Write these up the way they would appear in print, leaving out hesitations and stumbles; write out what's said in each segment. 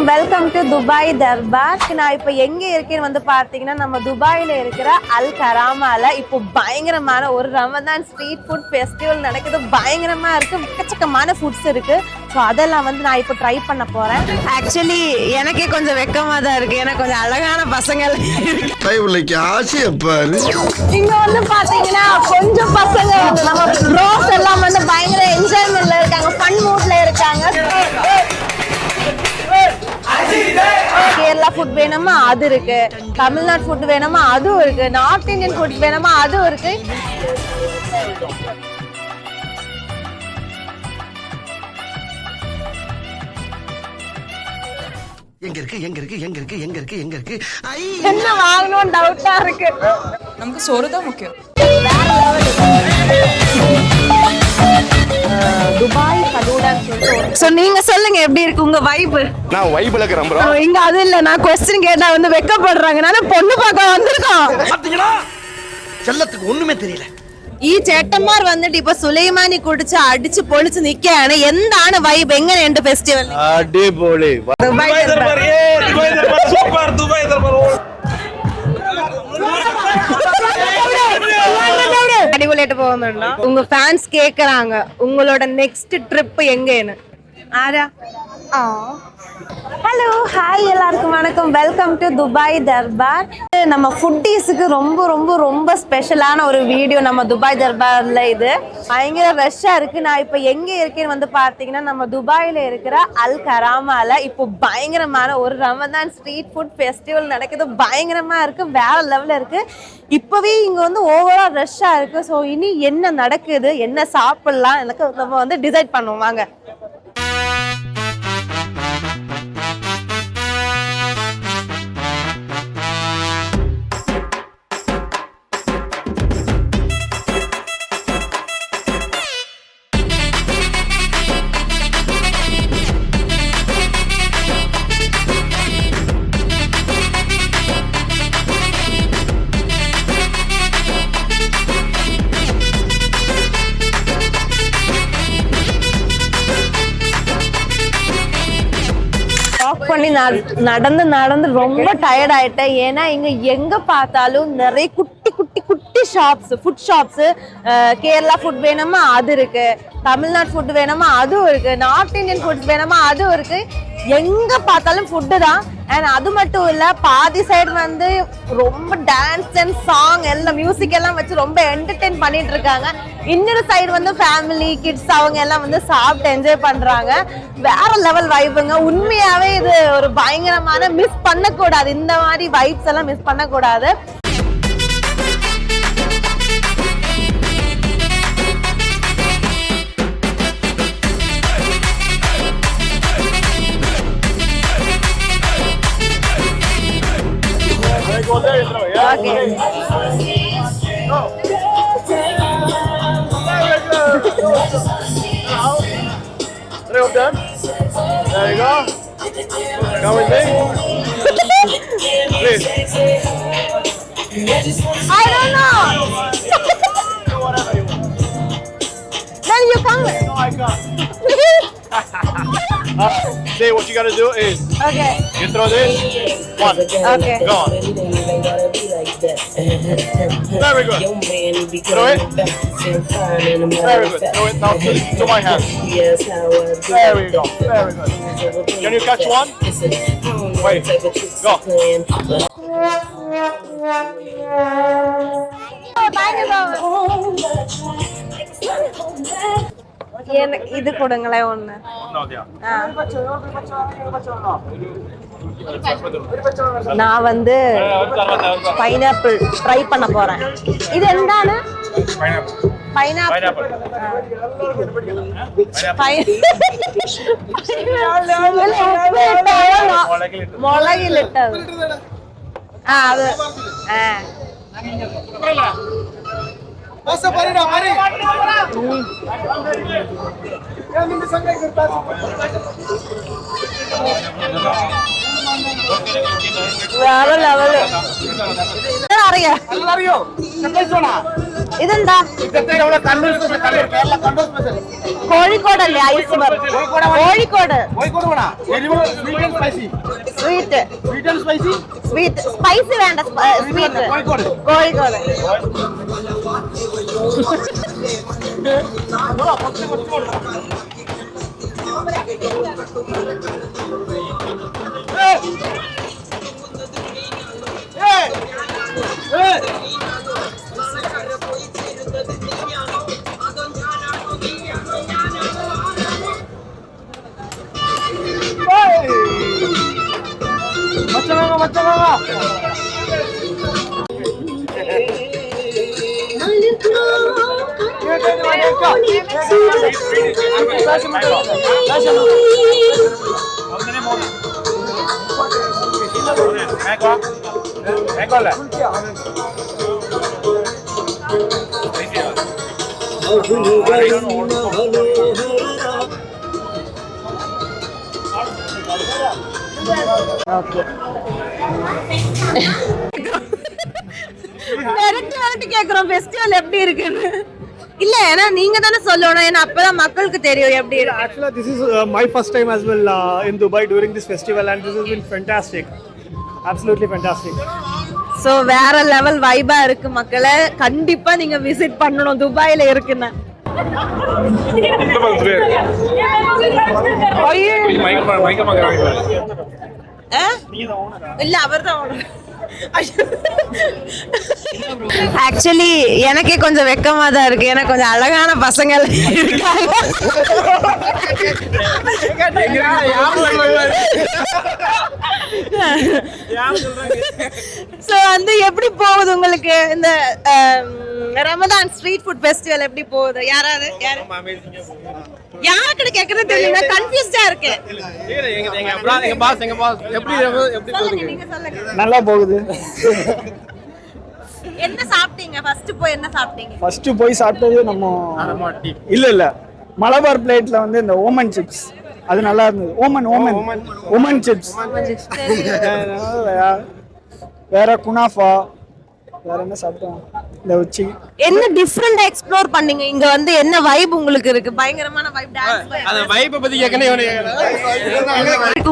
Welcome to Dubai Darbar. நான் இப்போ எங்க இருக்கேன்னு வந்து பார்த்தீங்கன்னா நம்ம துபாயில இருக்கிற அல் கராமால இப்போ பயங்கரமான ஒரு ரமதான் ஸ்ட்ரீட் ஃபுட் ஃபெஸ்டிவல் நடக்குது. பயங்கரமா இருக்கு, எக்கச்சக்கமான ஃபுட்ஸ் இருக்கு. ஸோ அதெல்லாம் வந்து நான் இப்போ ட்ரை பண்ண போறேன். ஆக்சுவலி எனக்கே கொஞ்சம் வெக்கமா தான் இருக்கு, எனக்கு கொஞ்சம் அழகான பசங்கள் இங்க வந்து பாத்தீங்கன்னா கொஞ்சம் பசங்க வந்து நம்ம ப்ரோஸ் எல்லாம் வந்து பயங்கர என்ஜாய்மெண்ட்ல இருக்காங்க, ஃபன் மூட்ல இருக்காங்க. கேரளா ஃபுட் வேணுமா அது இருக்கு, தமிழ்நாடு ஃபுட் வேணுமா அதுவும் இருக்கு, நார்த் இந்தியன் ஃபுட் வேணுமா அதுவும் இருக்கு. என்ன வாங்கணும் டவுட்டா இருக்கு. நமக்கு சோறு தான் முக்கியம். துபாய் ஃபலூடான்னு சொல்லிட்டு. சோ நீங்க சொல்லுங்க எப்படி இருக்கு உங்க வைப்? நான் வைப்ல இருக்கறேன் bro. இங்க அது இல்ல, நான் क्वेश्चन கேட்டா வந்து வெக்கப்படுறாங்க. நான் பொண்ணு பார்க்க வந்திருக்கோம். பாத்தீங்களா? செல்லத்துக்கு ஒண்ணுமே தெரியல. ഈ ചേട്ടന്മാർ വന്നിട്ട് ഇപ്പൊ സുലൈമാനി കുടിച്ച് അടിച്ച് പൊളിച്ച് നിൽക്കുകയാണ്. എന്താണ് വൈബ്, എങ്ങനെയുണ്ട് ഫെസ്റ്റിവൽ? അടിപൊളി. Dubai Darbar super. Dubai Darbar അടിപൊളിയായിട്ട് പോകുന്നുണ്ടോ? ഉங்க ഫാൻസ് കേக்குறாங்க உங்களோட நெக்ஸ்ட் ட்ரிப் எங்கேன்னு. ஆரா ஹலோ ஹாய், எல்லாருக்கும் வணக்கம். Welcome to Dubai Darbar. நம்ம ஃபுட்டீஸுக்கு ரொம்ப ரொம்ப ரொம்ப ஸ்பெஷலான ஒரு வீடியோ நம்ம துபாய் தர்பாரில். இது பயங்கர ரஷ்ஷாக இருக்குது. நான் இப்போ எங்கே இருக்கேன்னு வந்து பார்த்தீங்கன்னா நம்ம துபாயில் இருக்கிற அல் கராமால இப்போ பயங்கரமான ஒரு ரமதான் ஸ்ட்ரீட் ஃபுட் ஃபெஸ்டிவல் நடக்குது. பயங்கரமாக இருக்குது, வேற லெவலில் இருக்குது. இப்போவே இங்கே வந்து ஓவரால் ரஷ்ஷாக இருக்குது. ஸோ இனி என்ன நடக்குது, என்ன சாப்பிட்லாம், எனக்கு நம்ம வந்து டிசைட் பண்ணுவோம் வாங்க. பண்ணி நடந்து நடந்து ரொம்ப டயர்ட் ஆயிட்டேன். ஏன்னா இங்க எங்க பார்த்தாலும் நிறைய குட்டி குட்டி குட்டி shops, food shops. Kerala food வேணுமா அது இருக்கு, தமிழ்நாடு ஃபுட் வேணுமா அதுவும் இருக்கு, நார்த் இந்தியன் ஃபுட்ஸ் வேணுமா அதுவும் இருக்கு. எங்க பார்த்தாலும் ஃபுட்டு தான். அண்ட் அது மட்டும் இல்ல, பாதி சைடு வந்து ரொம்ப டான்ஸ் அண்ட் சாங் எல்லாம் மியூசிக் எல்லாம் வச்சு ரொம்ப என்டர்டெயின் பண்ணிட்டு இருக்காங்க. இன்னொரு சைடு வந்து ஃபேமிலி கிட்ஸ் அவங்க எல்லாம் வந்து சாப்பிட்டு என்ஜாய் பண்றாங்க. வேற லெவல் வைப்புங்க. உண்மையாவே இது ஒரு பயங்கரமான, மிஸ் பண்ணக்கூடாது. இந்த மாதிரி வைப்ஸ் எல்லாம் மிஸ் பண்ணக்கூடாது. Okay. There you go. Come with me. Please. I don't know. Then you come. No, I can't. See, what you gotta do is, Okay. you throw this, one, Okay. go on. Very good. Throw it. Very good. Throw it now to my hand. There we go. Very good. Can you catch one? Wait. Go. இது கொடுங்களேன் ஒண்ணு. நான் வந்து pineapple try பண்ண போறேன். இது എന്താണ്? Pineapple. മുളകിലിട്ടത്. അത് വേറെ ലെവല്. അറിയോ ഇതെന്താ? കോഴിക്കോടല്ലേ ice? Kozhikode Sweet and spicy. Sweet Sweet and spicy. Sweet spicy വേണ്ട സ്വീറ്റ് കോഴിക്കോട് ஓகே மிரட்டி கேக்குறோம் ஃபெஸ்டிவல் எப்படி இருக்குன்னு இல்ல ஏன்னா நீங்க தானே சொல்லணும் ஏன்னா அப்பதான் மக்களுக்கு தெரியும் எப்படி இருக்கு Actually, this is my first time as well in Dubai during this festival, and this has been fantastic. Absolutely fantastic. So வேற லெவல் வைபா இருக்கு மக்களே கண்டிப்பா நீங்க விசிட் பண்ணணும் துபாயில இருக்குன்னா இல்ல அவர்தான் ஆக்சுவலி எனக்கே கொஞ்சம் வெக்கமா தான் இருக்கு ஏன்னா கொஞ்சம் அழகான பசங்க இருக்காங்க சோ வந்து எப்படி போகுது உங்களுக்கு இந்த ரமதான் ஸ்ட்ரீட் ஃபுட் ஃபெஸ்டிவல் எப்படி போகுது யாராவது யாருக்கு கேக்குறது தெரியல கன்ஃபியூஸ்டா இருக்கு நீங்க சொல்லுங்க நல்லா போகுது. என்ன சாப்பிட்டீங்க ஃபர்ஸ்ட் போய் என்ன சாப்பிட்டீங்க ஃபர்ஸ்ட் போய் சாப்பிட்டது நம்ம இல்ல மலபார் பிளேட்ல வந்து இந்த ஓமன் சிப்ஸ் அது நல்லா இருந்தது. ஓமன் சிப்ஸ் வேற குனாஃபா வேற என்ன சாப்பிட்டோம் இந்த உச்சி என்ன டிஃபரண்டா எக்ஸ்ப்ளோர் பண்ணீங்க இங்க வந்து என்ன வைப் உங்களுக்கு இருக்கு பயங்கரமான வைப் டான்ஸ் அந்த வைப்பை பத்தி கேக்கனே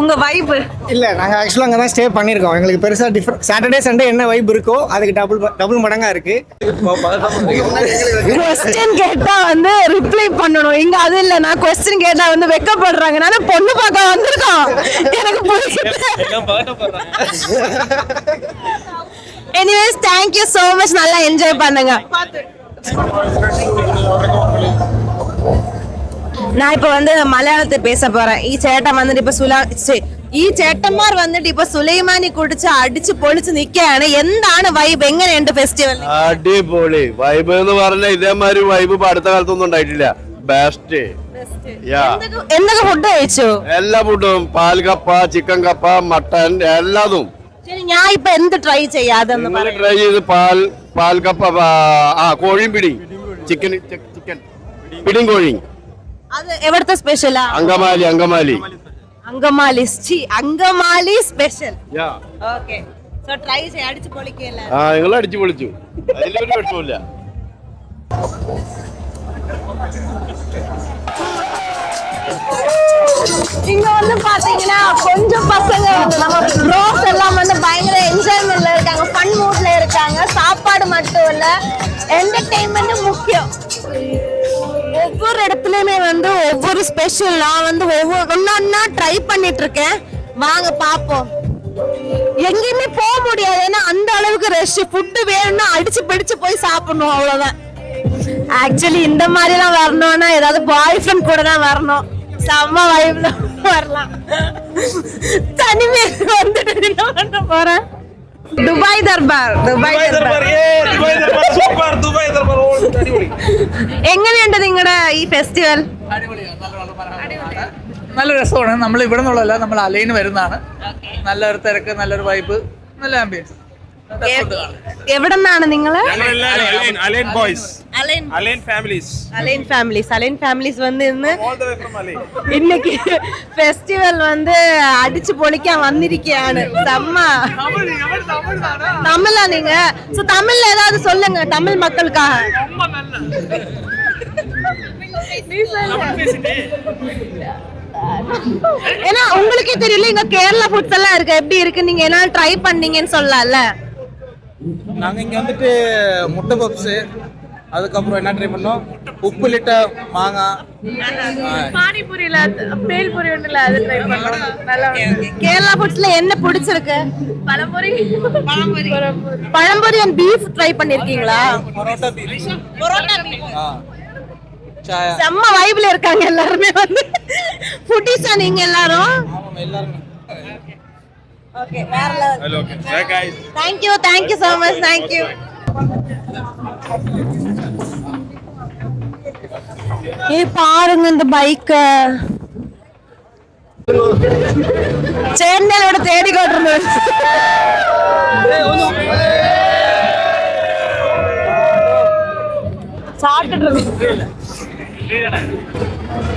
உங்க வைப் இல்ல நாங்க ஆக்சுவலா அங்க தான் ஸ்டே பண்ணிருக்கோம். எங்களுக்கு பெருசா டிஃபரண்ட் சாட்டர்டே சண்டே என்ன வைப் இருக்கோ அதுக்கு டபுள் மடங்கா இருக்கு. क्वेश्चन கேட்டா வந்து ரிப்ளை பண்ணனும் இங்க அது இல்ல நான் क्वेश्चन கேட்டா வந்து வெக்கப்படுறாங்க நான் பொண்ணு பார்க்க வந்திருக்கோம் எனக்கு புரியல எல்லாம் பாட்டப்படுறாங்க anyways thank you so much நல்லா என்ஜாய் பண்ணுங்க நான் இப்ப வந்து മലയാളത്തിൽ பேச போறேன் ഈ ചേട്ടൻ വന്നിട്ട് ഇപ്പൊ ഈ ചേട്ടന്മാർ വന്നിട്ട് ഇപ്പൊ സുലൈമാനി കുടിച്ച് അടിച്ച് പൊളിച്ച് നിൽക്കുകയാണ് എന്താണ് വൈബ് എങ്ങനെയുണ്ട് ഫെസ്റ്റിവൽ അടിപൊളി വൈബ് എന്ന് പറഞ്ഞാൽ ഇതേമാതിരി വൈബ് ഇപ്പൊ അടുത്ത കാലത്തൊന്നും ഉണ്ടായിട്ടില്ല ബെസ്റ്റ് എന്തൊക്കെ ഫുഡ് കഴിച്ചു എല്ലാ ഫുഡും പാൽ കപ്പ ചിക്കൻ കപ്പ മട്ടൻ എല്ലാതും ശരി ഞാൻ ഇപ്പൊ എന്ത് ട്രൈ ചെയ്യാതെന്ന് ട്രൈ ചെയ്ത് പാൽ കപ്പ കോഴിയും പിടി ചിക്കൻ പിടിയും കോഴിയും അത് എവിടുത്തെ സ്പെഷ്യലാ Angamaly Angamaly special okay so try ചെയ്യാ അടിച്ചു പൊളിക്കല്ല നിങ്ങൾ അടിച്ചു പൊളിച്ചു അതിലൊരു വിഷമമില്ല இங்க வந்து பாத்தீங்கன்னா கொஞ்சம் பசங்க நம்ம ப்ரோஸ் எல்லாம் வந்து பயங்கர என்ஜாய்மெண்ட்ல இருக்காங்க ஃபன் மூட்ல இருக்காங்க சாப்பாடு மட்டும் இல்ல என்டர்டெயின்மெண்ட் முக்கியம் ஒவ்வொரு இடத்துலயுமே வந்து ஒவ்வொரு ஸ்பெஷல் நான் வந்து ஒவ்வொன்னா ட்ரை பண்ணிட்டு இருக்கேன் வாங்க பாப்போம் எங்கேயுமே போக முடியாது ஏன்னா அந்த அளவுக்கு ரஷ் ஃபுட் வேணும்னா அடிச்சு பிடிச்சு போய் சாப்பிடணும் அவ்வளவுதான் ஆக்சுவலி இந்த மாதிரி எல்லாம் வரணும்னா ஏதாவது பாய் ஃப்ரெண்ட் கூட தான் வரணும் செம்ம வைப்ல வரலாம் தனிமே வந்துட்டு என்ன பண்ண போறேன் துபாய் தர்பார் എങ്ങനെയുണ്ട് നിങ്ങളുടെ ഈ ഫെസ്റ്റിവൽ നല്ല രസമാണ്. നമ്മൾ ഇവിടെ നിന്നുള്ളതല്ല, നമ്മൾ അലൈന് വരുന്നതാണ്. നല്ലൊരു തിരക്ക്, നല്ലൊരു വൈബ്, നല്ല ആംബിയൻസ്. എവിടെ നിന്നാണ് നിങ്ങള് അലൈൻ ഫാമിലീസ് வந்து இன்னைக்கு ஃபெஸ்டிவல் வந்து அடிச்சு பொளிக்க வந்திருக்கீங்க செம்ம தமிழா நீங்க சோ தமிழ்ல ஏதாவது சொல்லுங்க தமிழ் மக்களுக்காக ஏன்னா உங்களுக்கே தெரியல இங்க கேரளா ஃபுட்ஸ் எல்லாம் இருக்கு, எப்படி இருக்கு, நீங்க என்ன ட்ரை பண்ணீங்கன்னு சொல்லலாம்ல. நாங்க இங்க வந்துட்டு முட்டை பப்ஸ், அதுக்கப்புறம் என்ன ட்ரை பண்ணோம், உப்பு லிட்ட மாங்காய், பானிபூரியில பேல்பூரி ஒண்ணுல அது ட்ரை பண்ணோம். நல்லா கேரளா ஃபுட்ஸ்ல என்ன பிடிச்சிருக்கு? பழம்பூரி அண்ட் பீஃப் ட்ரை பண்ணிருக்கீங்களா? பரோட்டா பீஃப், செம்ம வைப்ல இருக்காங்க எல்லாருமே வந்து. ஃபுட்டிஸா நீங்க எல்லாரும்? எல்லாரும் ஓகே, வேற level. Okay. Bye guys. Thank you so much. Thank you. பாருங்க இந்த பைக்க சென்னையோட தேடி கொண்டிருந்தேன்.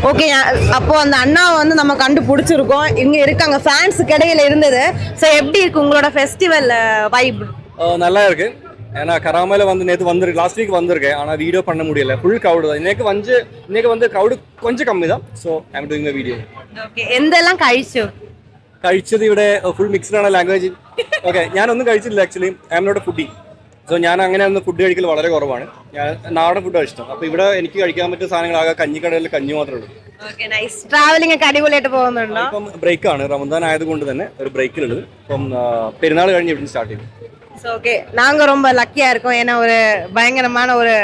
ஓகே, அப்போ அந்த அண்ணாவை வந்து நம்ம கண்டுபிடிச்சிருக்கோம். இங்க இருக்காங்க, ஃபேன்ஸ் கிடையில இருந்தது. ஸோ எப்படி இருக்கு உங்களோட ஃபெஸ்டிவல் வைப்? நல்லா இருக்கு. ஏன்னா கராமல வந்து நேற்று வந்துருக்கு, லாஸ்ட் வீக் வந்திருக்கேன், ஆனால் வீடியோ பண்ண முடியல, ஃபுல் க்ரௌடு தான். இன்னைக்கு வந்து க்ரௌடு கொஞ்சம் കമ്മി தான். So I am doing a video. Okay, എന്തെല്ലാം കഴിച്ചത് ഇവിടെ ഫുൾ മിക്സ്ഡ് ആണ് ലാംഗ്വേജ്. ഓക്കെ, ഞാനൊന്നും കഴിച്ചില്ല actually. I am not a foodie. So ഞാൻ അങ്ങനെ ഒന്ന് ഫുഡ് കഴിക്കൽ വളരെ കുറവാണ്. ഞാൻ നാടൻ ഫുഡാണ് ഇഷ്ടം. അപ്പോൾ ഇവിടെ എനിക്ക് കഴിക്കാൻ പറ്റിയ സാധനങ്ങളാകെ കഞ്ഞിക്കടയിൽ കഞ്ഞി മാത്രമേ ഉള്ളൂ. ട്രാവലിംഗ് ഒക്കെ അടിപൊളിയായിട്ട് പോകുന്നുണ്ടോ? ഇപ്പം ബ്രേക്കാണ്, റമദാൻ ആയതുകൊണ്ട് തന്നെ ഒരു ബ്രേക്കിലുള്ളത്. ഇപ്പം പെരുന്നാൾ കഴിഞ്ഞ് ഇവിടുന്ന് സ്റ്റാർട്ട് ചെയ്തു. ஓகே, நாங்க ரொம்ப லக்கியா இருக்கோம். ஏன்னா ஒரு பயங்கரமான ஒரு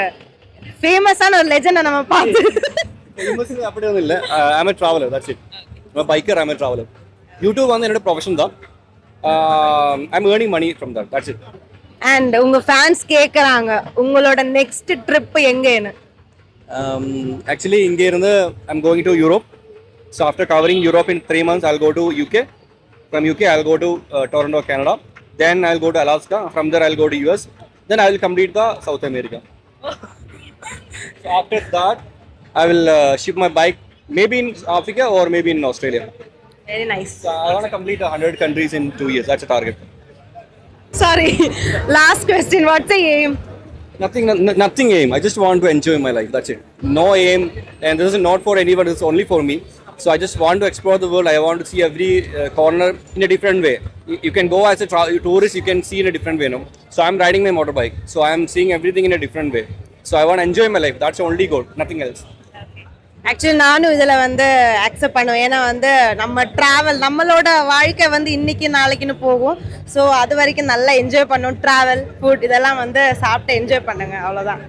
ஃபேமஸான ஒரு லெஜெண்டை நம்ம பார்த்து. ഫേമസ് அப்படிയൊന്നുമില്ല. I am a traveller, that's it. Biker, I am a traveller. YouTube വന്ന് എന്നോட പ്രൊഫഷൻ தான். I am earning money from that, that's it. And உங்க ஃபேன்ஸ் கேக்குறாங்க உங்களோட நெக்ஸ்ட் ட்ரிப் எங்கன்னு. Actually இங்கே இருந்து I am going to Europe. So after covering Europe in 3 months, I'll go to UK. From UK, I'll go to Toronto, Canada. Then I'll go to Alaska. From there, I'll go to US. Then I will complete the South America. So after that, I will ship my bike maybe in Africa or maybe in Australia. Very nice. So I want to complete 100 countries in 2 years. That's a target. Sorry, last question. What's the aim? Nothing aim. I just want to enjoy my life. That's it. No aim. And this is not for anyone. It's only for me. So I just want to explore the world. I want to see every corner in a different way. You can go as a tourist, you can see in a different way, no? So I'm riding my motorbike. So I'm seeing everything in a different way. So I want to enjoy my life. That's the only goal. Nothing else. Actually நானும் இதில் வந்து accept பண்ணுவேன். ஏன்னா வந்து நம்ம travel, நம்மளோட வாழ்க்கை வந்து இன்னைக்கு நாளைக்குன்னு போகும். ஸோ அது வரைக்கும் நல்லா என்ஜாய் பண்ணும். ட்ராவல், ஃபுட் இதெல்லாம் வந்து சாப்பிட்டு என்ஜாய் பண்ணுங்க, அவ்வளோதான்.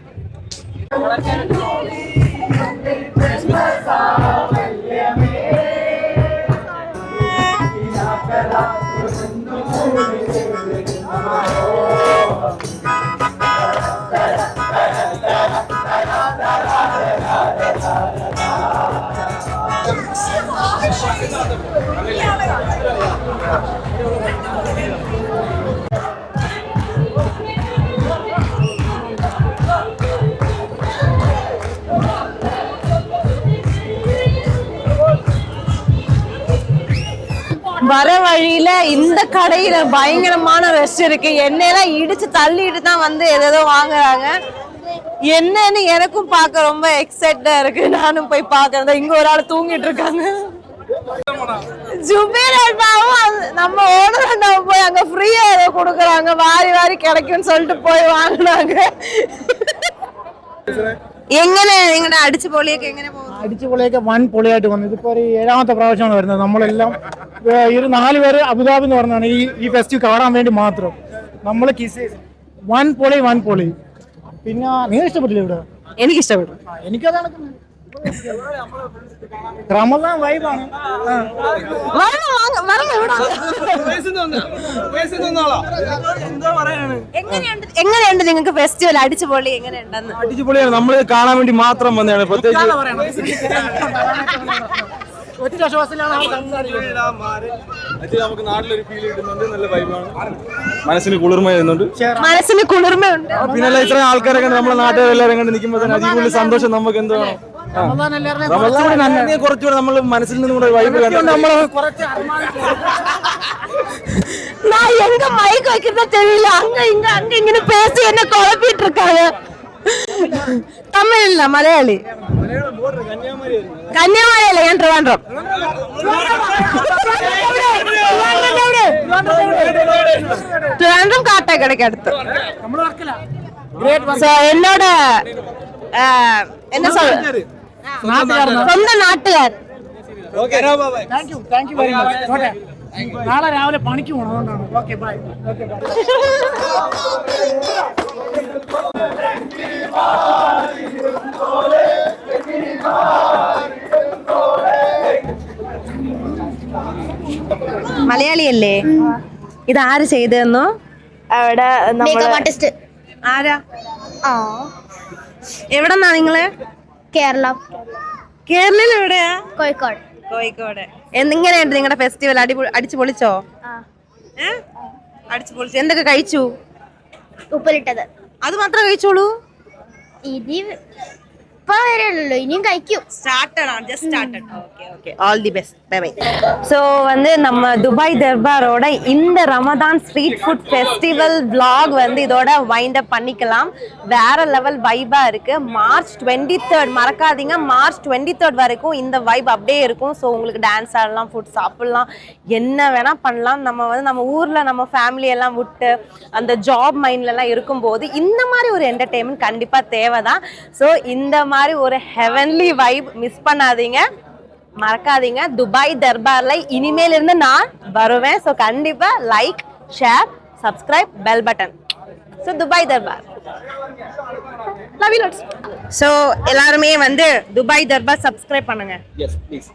வர வழியில இந்த கடையில பயங்கரமான ரஷ் இருக்கு. எண்ணெயெல்லாம் இடிச்சு தள்ளிட்டு தான் வந்து ஏதோ வாங்குறாங்க. என்னன்னு எனக்கும் பார்க்க ரொம்ப எக்ஸைட்டா இருக்கு. நானும் போய் பாக்குறேன். இங்க ஒரு ஆள் தூங்கிட்டு இருக்காங்க. ஜுபேர் அண்ணாவும் நம்ம ஓனர் அண்ணாவும் போய் அங்க ஃப்ரீயா ஏதோ கொடுக்குறாங்க, வாரி கிடைக்கும்னு சொல்லிட்டு போய் வாங்கினாங்க. എങ്ങനെ നിങ്ങളുടെ അടിച്ചുപൊളിയൊക്കെ എങ്ങനെ പോകുന്നു? അടിച്ചുപൊളിയൊക്കെ വൻ പൊളിയായിട്ട് വന്നു. ഇതിപ്പോ ഒരു 7ാമത്തെ പ്രാവശ്യമാണ് വരുന്നത്. നമ്മളെല്ലാം 4 പേര് അബുദാബി എന്ന് പറഞ്ഞാണ് ഈ ഫെസ്റ്റിവൽ കാണാൻ വേണ്ടി മാത്രം. നമ്മൾ കിസ് വൻ പൊളി. പിന്നെ നിങ്ങൾ ഇഷ്ടപ്പെട്ടില്ല ഇവിടെ? എനിക്ക് ഇഷ്ടപ്പെട്ടു. എനിക്കതാണ് റമദാൻ വൈബാണ്. എങ്ങനെയുണ്ട് നിങ്ങൾക്ക് ഫെസ്റ്റിവൽ? അടിച്ചുപൊളി എങ്ങനെയുണ്ടെന്ന്? അടിച്ചുപൊളിയാണ്. നമ്മൾ കാണാൻ വേണ്ടി മാത്രം വന്നതാണ്. പ്രത്യേകിച്ച് നമുക്ക് നാട്ടിലൊരു ഫീൽ കിട്ടുന്നുണ്ട്. നല്ല വൈബാണ്. മനസ്സിന് കുളിർമ വരുന്നുണ്ട്. പിന്നെ ഇത്രയും ആൾക്കാരൊക്കെ നമ്മുടെ നാട്ടുകാരെല്ലാവരും കണ്ട് നിൽക്കുമ്പോൾ തന്നെ അതിൽ സന്തോഷം നമുക്ക് എന്തോ കുറച്ചുകൂടെ നമ്മൾ മനസ്സിൽ നിന്നും കൂടെ വൈബ് நான் எங்க மைக் வைக்கிறதா தெரியல. அங்க இங்க பேசி என்ன குழப்பிட்டு இருக்காங்க. தமிழ் இல்ல, மலையாளி. கன்னியாகுமரி இல்ல, ஏன் ட்ரிவாண்ட்ரம். ട്രിവാൻഡ്രം കാട്ടാക്കടയ്ക്ക് അടുത്ത്. So, എന്നോട് என்ன சொல்ற സ്വന്തം നാട്ടുകാർ. Thank you very much. Okay, നാളെ രാവിലെ പണിക്ക് പോകണം, അതുകൊണ്ടാണ്. Okay, bye. Okay, bye. മലയാളിയല്ലേ? ഇതാര് ചെയ്തെന്നോ? അവിടെ ആർട്ടിസ്റ്റ് ആരാ? എവിടെന്നാ നിങ്ങള്? കേരളം, കേരളയിൽ എവിടെയാ? കോഴിക്കോട്. കോഴിക്കോട്. എങ്ങനെയുണ്ട് നിങ്ങളുടെ ഫെസ്റ്റിവൽ? അടിച്ചു പൊളിച്ചോ? അടിച്ചു പൊളിച്ചു. എന്തൊക്കെ കഴിച്ചു? ഉപ്പിലിട്ടത് അത് മാത്രമേ കഴിച്ചോളൂ? ഇനി ഇപ്പൊ വരെയുള്ളൂ, ഇനിയും കഴിക്കും. All the best. Bye bye. So நம்ம துபாய் தர்பாரோட இந்த Ramadan street food festival vlog இதோட வைண்ட் அப் பண்ணிக்கலாம். வேற லெவல் வைபா இருக்கு. மார்ச் 23 மறக்காதீங்க. மார்ச் 23 வரைக்கும் இந்த வைப் அப்படியே இருக்கும். ஸோ உங்களுக்கு டான்ஸ் ஆடலாம், ஃபுட் சாப்பிடலாம், என்ன வேணா பண்ணலாம். நம்ம ஊர்ல நம்ம ஃபேமிலி எல்லாம் விட்டு அந்த ஜாப் மைண்ட்ல எல்லாம் இருக்கும்போது இந்த மாதிரி ஒரு என்டர்டெயின்மெண்ட் கண்டிப்பா தேவைதான். ஸோ இந்த மாதிரி ஒரு ஹெவன்லி வைப் மிஸ் பண்ணாதீங்க, மறக்காதீங்க. துபாய் தர்பார்ல இனிமேல் இருந்து நான் வருவேன். ஸோ கண்டிப்பா like, share, subscribe, bell button. So Dubai Darbar love you lots. So எல்லாருமே துபாய் தர்பார் சப்ஸ்கிரைப் பண்ணுங்க. Yes, please.